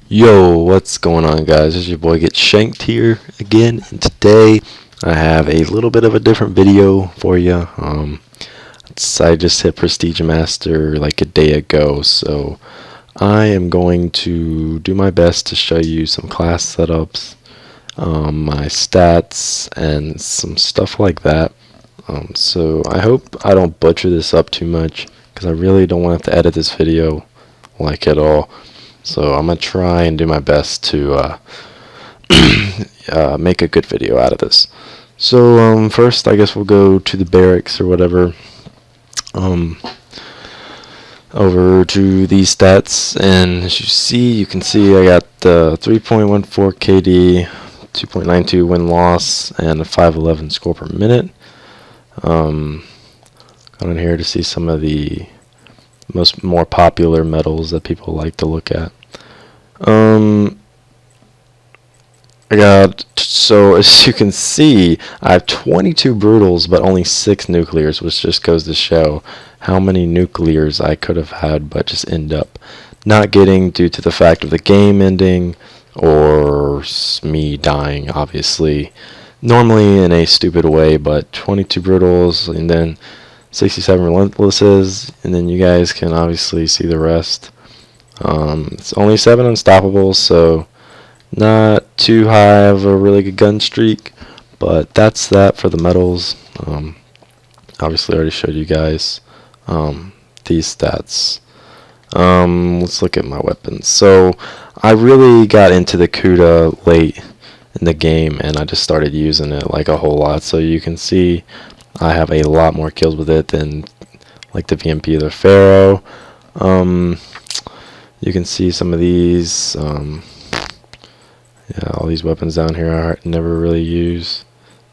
Yo, what's going on, guys? It's your boy Get Shanked here again, and today I have a little bit of a different video for you. I just hit Prestige Master like a day ago, so I am going to do my best to show you some class setups, my stats, and some stuff like that. So I hope I don't butcher this up too much, because I really don't want to have to edit this video like at all. So I'm going to try and do my best to make a good video out of this. So first I guess we'll go to the barracks or whatever. Over to these stats, and as you can see I got 3.14 KD, 2.92 win-loss, and a 511 score per minute. Got on here to see some of the more popular medals that people like to look at. So as you can see, I have 22 brutals but only 6 nuclears, which just goes to show how many nuclears I could have had but just end up not getting due to the fact of the game ending or me dying, obviously, normally in a stupid way. But 22 brutals and then 67 relentlesses, and then you guys can obviously see the rest. It's only 7 unstoppables, so not too high of a really good gun streak, but that's that for the medals. Obviously I already showed you guys these stats. Let's look at my weapons. So I really got into the Kuda late in the game, and I just started using it like a whole lot. So you can see I have a lot more kills with it than like the VMP or the Pharaoh. You can see some of these. Yeah, all these weapons down here I never really use.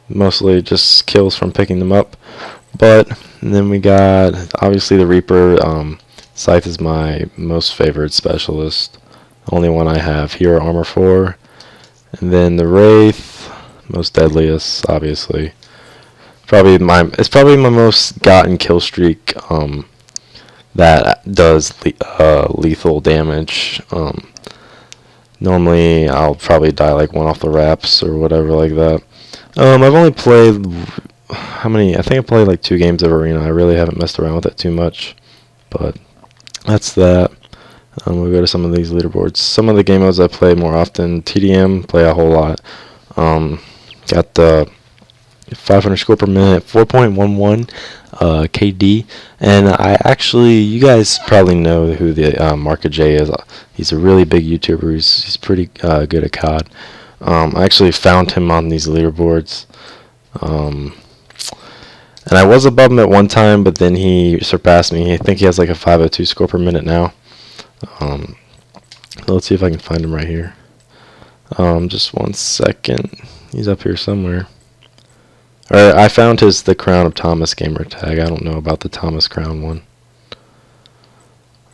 Mostly just kills from picking them up. And then we got obviously the Reaper. Scythe is my most favorite specialist. Only one I have here, armor 4. And then the Wraith, most deadliest, obviously. It's probably my most gotten kill streak that does lethal damage. Normally I'll probably die like one off the wraps or whatever like that. I've only played I think I played like 2 games of Arena. I really haven't messed around with it too much, but that's that. We'll go to some of these leaderboards. Some of the game modes I play more often. TDM, play a whole lot. Got the 500 score per minute, 4.11 KD, and you guys probably know who the Market J is. He's a really big YouTuber. He's pretty good at COD. I actually found him on these leaderboards, and I was above him at one time, but then he surpassed me. I think he has like a 502 score per minute now. Let's see if I can find him right here. Just one second. He's up here somewhere. I found the Crown of Thomas gamer tag. I don't know about the Thomas Crown one.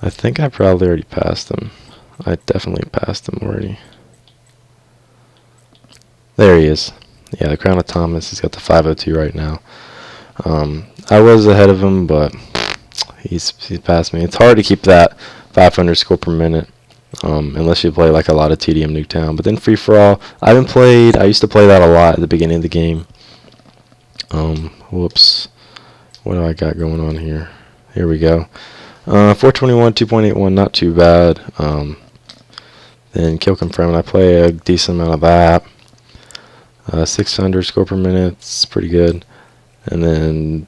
I think I probably already passed him. I definitely passed him already. There he is. Yeah, the Crown of Thomas. He's got the 502 right now. I was ahead of him, but he's passed me. It's hard to keep that 500 score per minute unless you play like a lot of TDM Nuketown. But then Free For All, I used to play that a lot at the beginning of the game. Whoops. What do I got going on here? Here we go. 421, 2.81, not too bad. Then Kill Confirm, I play a decent amount of that. 600 score per minute, it's pretty good. And then,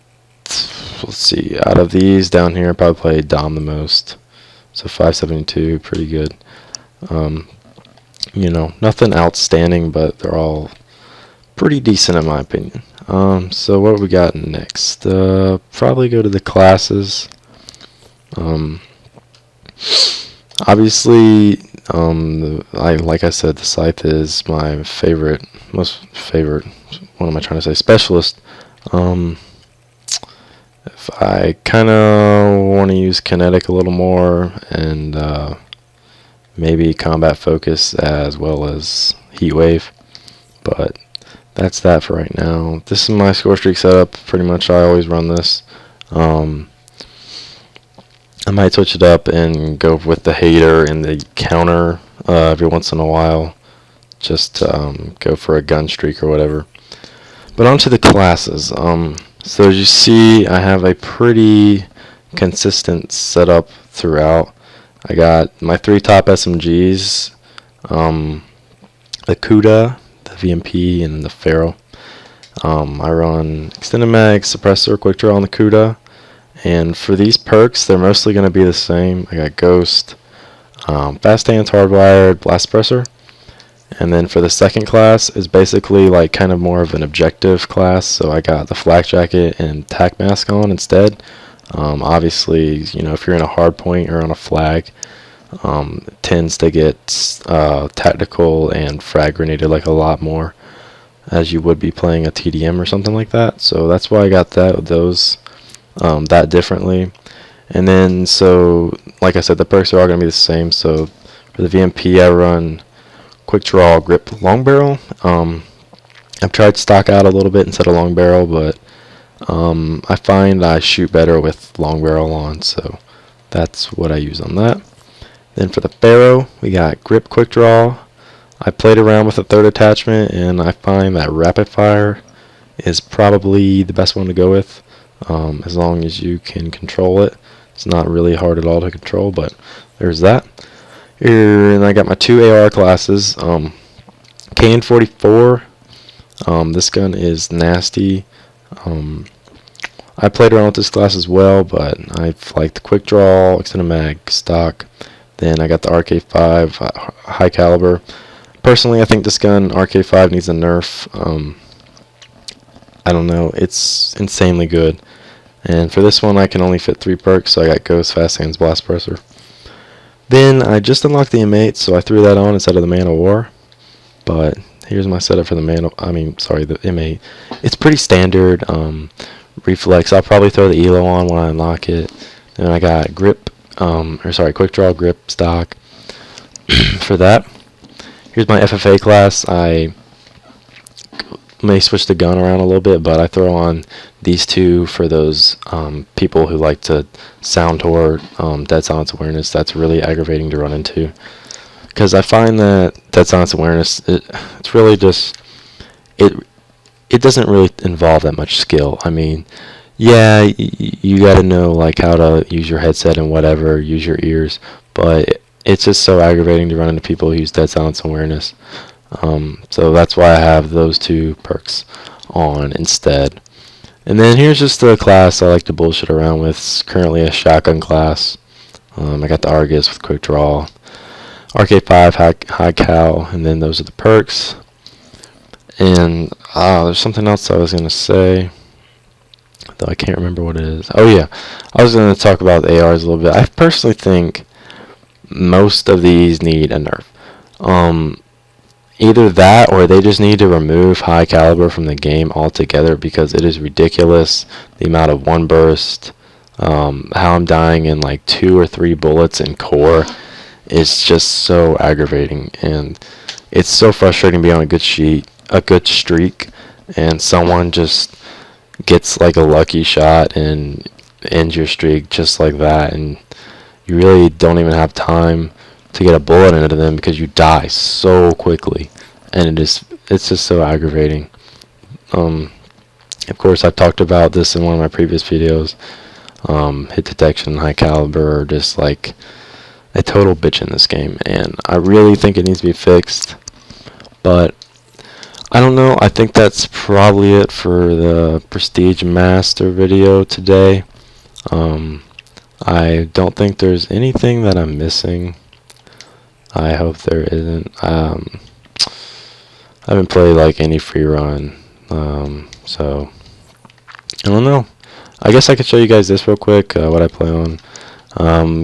let's see, out of these down here, I probably play Dom the most. So 572, pretty good. Nothing outstanding, but they're all pretty decent in my opinion. So what we got next? Probably go to the classes. Obviously, like I said, the Scythe is my most favorite. What am I trying to say? Specialist. If I kind of want to use kinetic a little more and maybe combat focus as well as heat wave, but that's that for right now. This is my score streak setup. Pretty much I always run this. I might switch it up and go with the hater and the counter every once in a while, just to go for a gun streak or whatever. But on to the classes. So as you see, I have a pretty consistent setup throughout. I got my 3 top SMGs, the Kuda, the VMP, and the Pharaoh. I run extended mag, suppressor, quick draw on the Kuda. And for these perks, they're mostly going to be the same. I got Ghost, Fast Hands, Hardwired, Blast Suppressor. And then for the second class is basically like kind of more of an objective class. So I got the Flak Jacket and Tac Mask on instead. Obviously, you know, if you're in a hard point or on a flag, it tends to get tactical and frag grenaded like a lot more as you would be playing a TDM or something like that. So that's why I got those that differently. And then, so like I said, the perks are all going to be the same. So for the VMP, I run quick draw, grip, long barrel. I've tried stock out a little bit instead of long barrel, but I find I shoot better with long barrel on, so that's what I use on that. Then for the Pharaoh, we got grip, quick draw. I played around with a third attachment, and I find that rapid fire is probably the best one to go with, as long as you can control it. It's not really hard at all to control, but there's that. Here, and I got my 2 AR classes. KN-44. This gun is nasty. I played around with this class as well, but I like the quick draw, extended mag, stock. Then I got the RK5 high caliber. Personally, I think this gun RK5 needs a nerf. I don't know, it's insanely good. And for this one, I can only fit 3 perks, so I got Ghost, Fast Hands, Blast Suppressor. Then I just unlocked the M8, so I threw that on instead of the Man of War. But here's my setup for the the M8. It's pretty standard. Reflex. I'll probably throw the ELO on when I unlock it. Then I got grip, quick draw, grip, stock. For that, here's my FFA class. I may switch the gun around a little bit, but I throw on these 2 for those people who like to sound toward dead silence awareness. That's really aggravating to run into, because I find that dead silence awareness, it's really just it doesn't really involve that much skill. I mean, yeah, you got to know like how to use your headset and whatever, use your ears, but it's just so aggravating to run into people who use dead silence awareness. So that's why I have those 2 perks on instead. And then here's just the class I like to bullshit around with. It's currently a shotgun class. I got the Argus with quick draw, RK5 high cal, and then those are the perks. And there's something else I was going to say, though I can't remember what it is. Oh yeah, I was going to talk about the ARs a little bit. I personally think most of these need a nerf. Either that, or they just need to remove high caliber from the game altogether, because it is ridiculous the amount of one burst, how I'm dying in like 2 or 3 bullets in core. It's just so aggravating, and it's so frustrating being on a good streak, and someone just gets like a lucky shot and ends your streak just like that, and you really don't even have time to get a bullet into them because you die so quickly, and it's just so aggravating. Of course, I've talked about this in one of my previous videos. Hit detection, high caliber, just like a total bitch in this game, and I really think it needs to be fixed. But I don't know, I think that's probably it for the Prestige Master video today. I don't think there's anything that I'm missing. I hope there isn't. I haven't played like any free run, so I don't know. I guess I could show you guys this real quick, what I play on.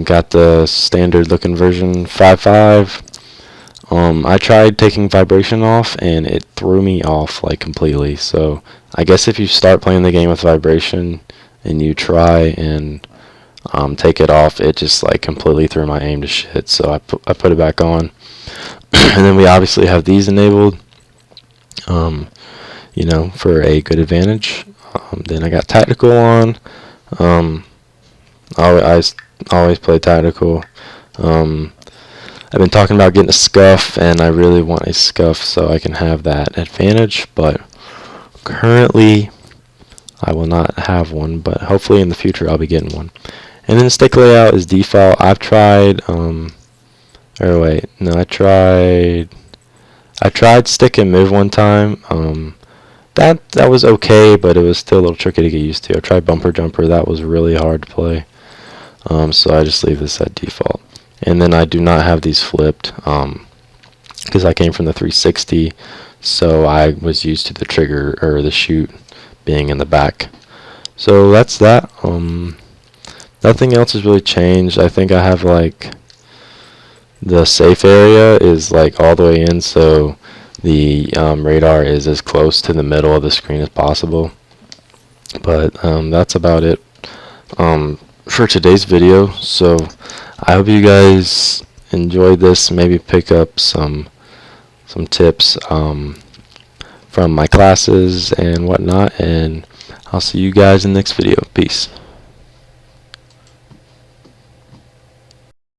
Got the standard looking version 5.5. I tried taking vibration off, and it threw me off like completely. So I guess if you start playing the game with vibration and you try and take it off, it just like completely threw my aim to shit. So I put it back on. And then we obviously have these enabled, you know, for a good advantage. Then I got tactical on. I always play tactical. I've been talking about getting a scuff, and I really want a scuff so I can have that advantage, but currently I will not have one, but hopefully in the future I'll be getting one. And then the stick layout is default. I've tried, or wait, no, I tried stick and move one time. That was okay, but it was still a little tricky to get used to. I tried bumper jumper. That was really hard to play. So I just leave this at default. And then I do not have these flipped because I came from the 360, so I was used to the trigger or the shoot being in the back. So that's that. Nothing else has really changed. I think I have like the safe area is like all the way in, so the radar is as close to the middle of the screen as possible. But that's about it for today's video. So I hope you guys enjoyed this. Maybe pick up some tips from my classes and whatnot. And I'll see you guys in the next video. Peace.